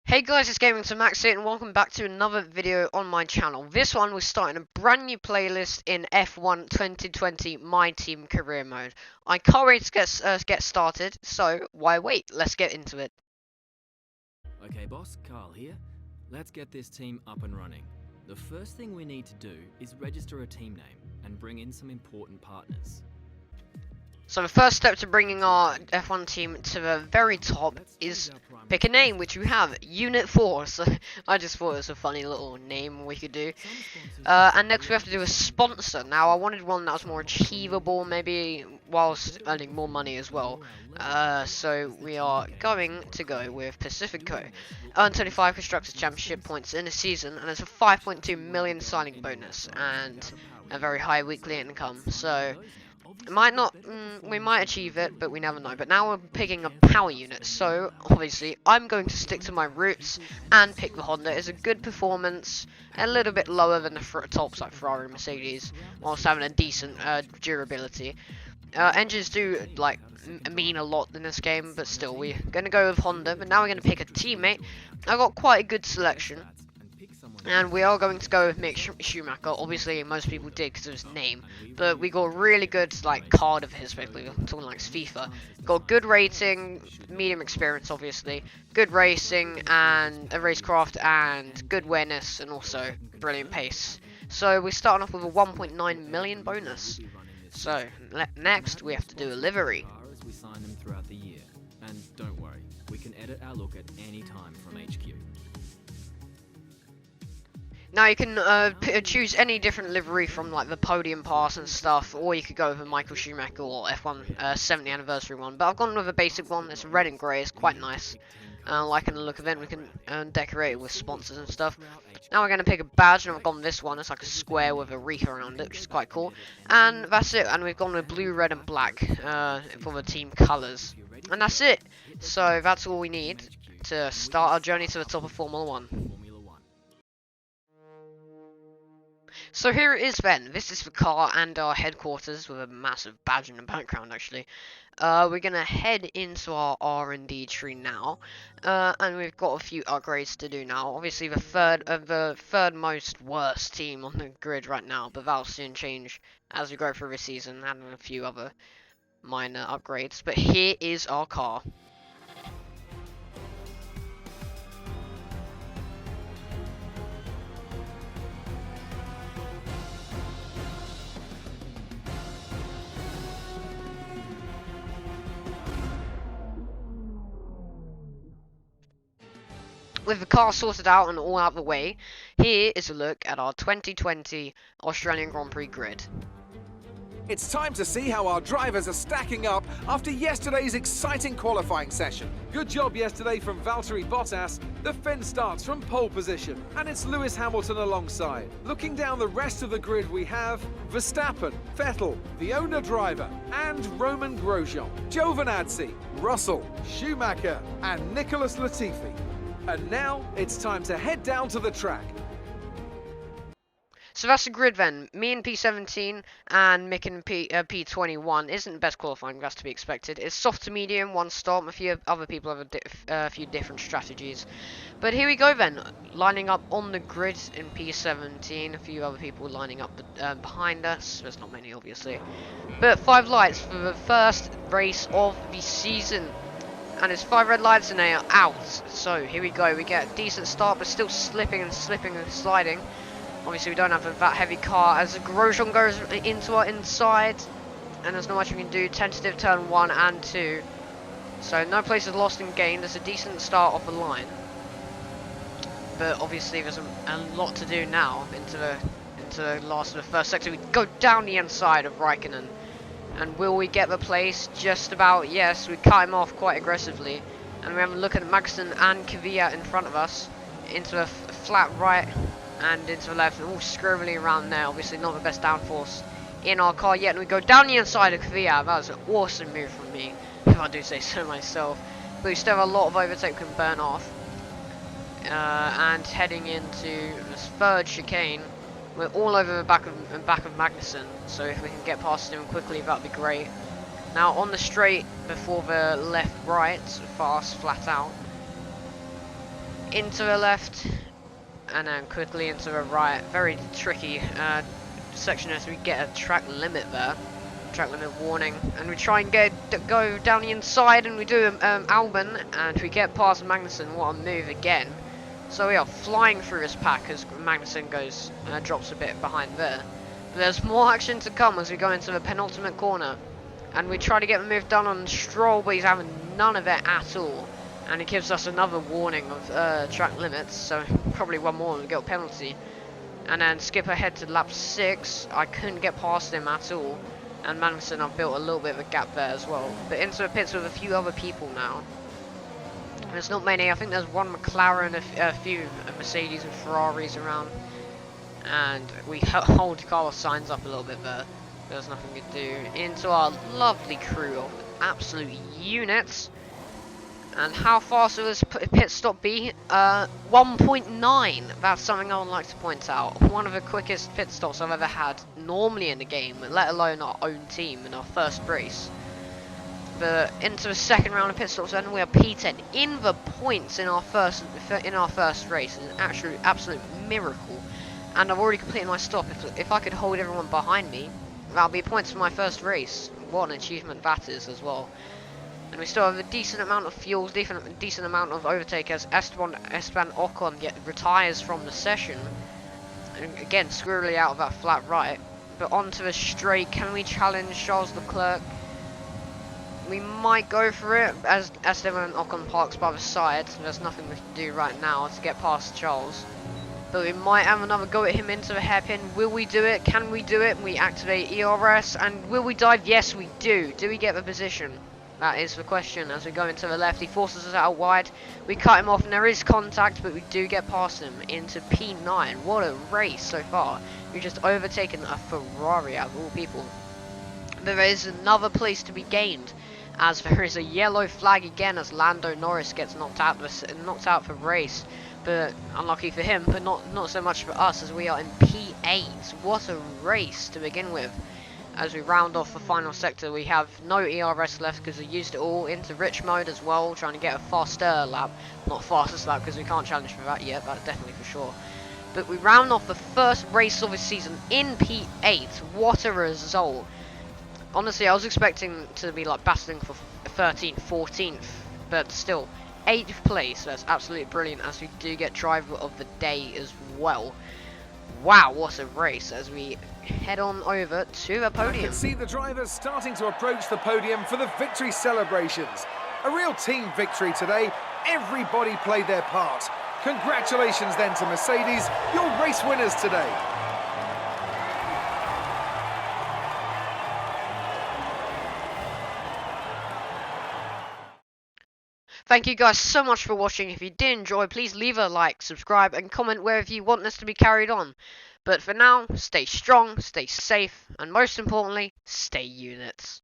Hey guys, it's Gamingtothemax here, and welcome back to another video on my channel. This one, we're starting a brand new playlist in F1 2020 My Team Career Mode. I can't wait to get started, so why wait? Let's get into it. Okay boss, Carl here. Let's get this team up and running. The first thing we need to do is register a team name and bring in some important partners. So the first step to bringing our F1 team to the very top is pick a name, which we have, Unit 4. So I just thought it was a funny little name we could do. And next we have to do a sponsor. Now I wanted one that was more achievable, maybe whilst earning more money as well. So we are going to go with Pacifico. Earn 25 Constructors Championship points in a season, and there's a 5.2 million signing bonus and a very high weekly income. So it might not, we might achieve it, but we never know. But now we're picking a power unit, so obviously I'm going to stick to my roots and pick the Honda. It's a good performance, a little bit lower than the tops like Ferrari and Mercedes, whilst having a decent durability. Engines do like mean a lot in this game, but still we're going to go with Honda. But now we're going to pick a teammate. I got quite a good selection. And we are going to go with Mick Schumacher. Obviously, most people did because of his name. But we got a really good like card of his, basically. I'm talking like FIFA. Got good rating, medium experience, obviously. Good racing and a racecraft and good awareness and also brilliant pace. So we're starting off with a 1.9 million bonus. So next we have to do a livery. We sign them throughout the year. And don't worry, we can edit our look at any time from HQ. Now you can choose any different livery from like the Podium pass and stuff, or you could go with a Michael Schumacher or F1 70th anniversary one. But I've gone with a basic one. It's red and grey. It's quite nice. Liking the look of it. We can decorate it with sponsors and stuff. Now we're going to pick a badge, and I've gone this one. It's like a square with a wreath around it, which is quite cool. And that's it. And we've gone with blue, red, and black for the team colours. And that's it. So that's all we need to start our journey to the top of Formula 1. So here it is then. This is the car and our headquarters with a massive badge in the background actually. We're gonna head into our R&D tree now. And we've got a few upgrades to do now. Obviously the third most worst team on the grid right now, but that'll soon change as we go through the season and a few other minor upgrades. But here is our car. With the car sorted out and all out of the way, here is a look at our 2020 Australian Grand Prix grid. It's time to see how our drivers are stacking up after yesterday's exciting qualifying session. Good job yesterday from Valtteri Bottas. The Finn starts from pole position, and it's Lewis Hamilton alongside. Looking down the rest of the grid, we have Verstappen, Vettel, the owner driver, and Roman Grosjean, Giovinazzi, Russell, Schumacher, and Nicholas Latifi. And now it's time to head down to the track. So that's the grid then. Me and P17 and Mick and P21 isn't the best qualifying, that's to be expected. It's soft to medium, one stop. A few other people have a few different strategies. But here we go then. Lining up on the grid in P17. A few other people lining up behind us. There's not many obviously. But 5 lights for the first race of the season. And it's 5 red lights and they are out. So here we go. We get a decent start but still slipping and sliding. Obviously we don't have that heavy car as Grosjean goes into our inside. And there's not much we can do. Tentative turn 1 and 2. So no places lost and gained. There's a decent start off the line. But obviously there's a lot to do now into the last of the first sector. We go down the inside of Raikkonen. And will we get the place? Just about, yes. We cut him off quite aggressively. And we have a look at Magnussen and Kvyat in front of us. Into a flat right and into the left. And all scribbling around there. Obviously not the best downforce in our car yet. And we go down the inside of Kvyat. That was an awesome move from me, if I do say so myself. But we still have a lot of overtake we can burn off. And heading into this third chicane. We're all over the back of Magnussen, so if we can get past him quickly, that'd be great. Now on the straight before the left right, fast, flat out. into the left, and then quickly into the right. Very tricky section as we get a track limit there. Track limit warning, and we try and go down the inside, and we do Albon, and we get past Magnussen. What a move again. So we are flying through this pack as Magnussen goes drops a bit behind there. But there's more action to come as we go into the penultimate corner, and we try to get the move done on Stroll, but he's having none of it at all, and he gives us another warning of track limits, so probably one more and we get a penalty. And then skip ahead to lap 6. I couldn't get past him at all, and Magnussen, I've built a little bit of a gap there as well. But into the pits with a few other people now. There's not many. I think there's one McLaren, a few Mercedes and Ferraris around, and we hold Carlos Sainz up a little bit there. There's nothing we can do. Into our lovely crew of absolute units. And how fast will this pit stop be? 1.9. That's something I would like to point out. One of the quickest pit stops I've ever had normally in the game, let alone our own team in our first race. But into the second round of pit stops, and we are P10 in the points in our first race. An absolute miracle. And I've already completed my stop. If I could hold everyone behind me, that'll be points for my first race. What an achievement that is as well. And we still have a decent amount of fuel, decent amount of overtake as Esteban Ocon retires from the session. And again, squirrely out of that flat right. But onto the straight, can we challenge Charles Leclerc? We might go for it as Esteban Ocon parks by the side. So there's nothing we can do right now to get past Charles. But we might have another go at him into the hairpin. Will we do it? Can we do it? We activate ERS, and will we dive? Yes, we do. Do we get the position? That is the question. As we go into the left, he forces us out wide. We cut him off, and there is contact, but we do get past him into P9. What a race so far. We've just overtaken a Ferrari out of all people. But there is another place to be gained, as there is a yellow flag again as Lando Norris gets knocked out for race. But unlucky for him, but not so much for us, as we are in P8. What a race to begin with. As we round off the final sector, we have no ERS left because we used it all into rich mode as well, trying to get a faster lap. Not fastest lap because we can't challenge for that yet, but definitely for sure. But we round off the first race of the season in P8. What a result. Honestly, I was expecting to be like battling for 13th, 14th, but still, 8th place. That's absolutely brilliant, as we do get driver of the day as well. Wow, what a race as we head on over to the podium. You can see the drivers starting to approach the podium for the victory celebrations. A real team victory today. Everybody played their part. Congratulations then to Mercedes, your race winners today. Thank you guys so much for watching. If you did enjoy, please leave a like, subscribe, and comment wherever you want this to be carried on. But for now, stay strong, stay safe, and most importantly, stay units.